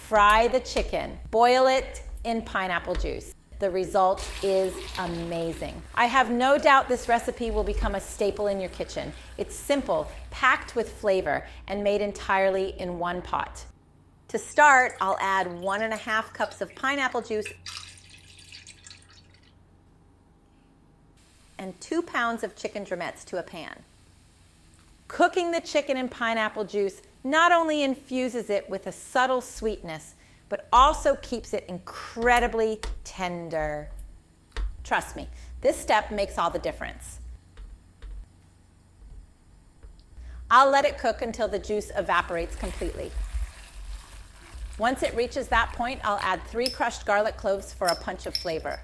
Fry the chicken. Boil it in pineapple juice. The result is amazing. I have no doubt this recipe will become a staple in your kitchen. It's simple, packed with flavor, and made entirely in one pot. To start, I'll add 1.5 cups of pineapple juice and 2 pounds of chicken drumettes to a pan. Cooking the chicken in pineapple juice not only infuses it with a subtle sweetness, but also keeps it incredibly tender. Trust me, this step makes all the difference. I'll let it cook until the juice evaporates completely. Once it reaches that point, I'll add 3 crushed garlic cloves for a punch of flavor.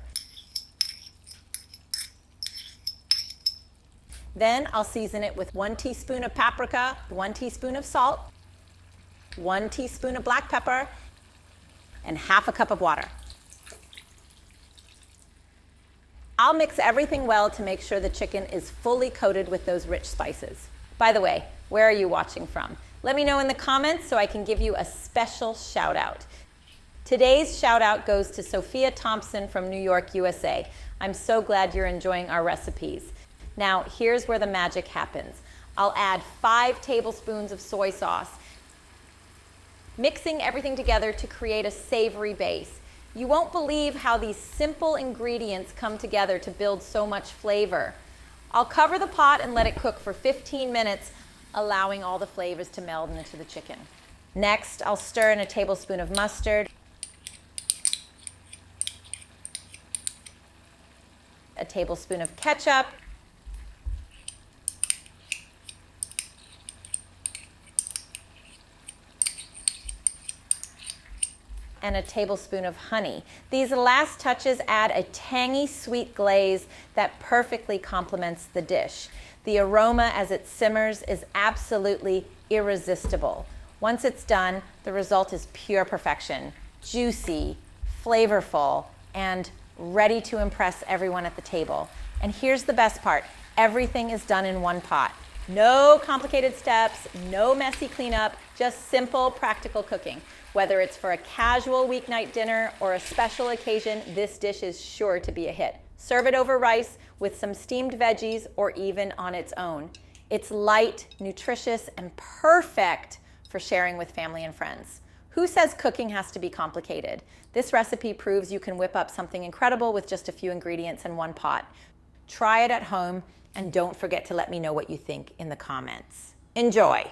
Then I'll season it with 1 teaspoon of paprika, 1 teaspoon of salt, 1 teaspoon of black pepper, and 1/2 cup of water. I'll mix everything well to make sure the chicken is fully coated with those rich spices. By the way, where are you watching from? Let me know in the comments so I can give you a special shout out. Today's shout out goes to Sophia Thompson from New York, USA. I'm so glad you're enjoying our recipes. Now, here's where the magic happens. I'll add 5 tablespoons of soy sauce, mixing everything together to create a savory base. You won't believe how these simple ingredients come together to build so much flavor. I'll cover the pot and let it cook for 15 minutes, allowing all the flavors to meld into the chicken. Next, I'll stir in a tablespoon of mustard, a tablespoon of ketchup, and a tablespoon of honey. These last touches add a tangy sweet glaze that perfectly complements the dish. The aroma as it simmers is absolutely irresistible. Once it's done, the result is pure perfection. Juicy, flavorful, and ready to impress everyone at the table. And here's the best part. Everything is done in one pot. No complicated steps, no messy cleanup, just simple, practical cooking. Whether it's for a casual weeknight dinner or a special occasion, this dish is sure to be a hit. Serve it over rice with some steamed veggies or even on its own. It's light, nutritious, and perfect for sharing with family and friends. Who says cooking has to be complicated? This recipe proves you can whip up something incredible with just a few ingredients in one pot. Try it at home, and don't forget to let me know what you think in the comments. Enjoy!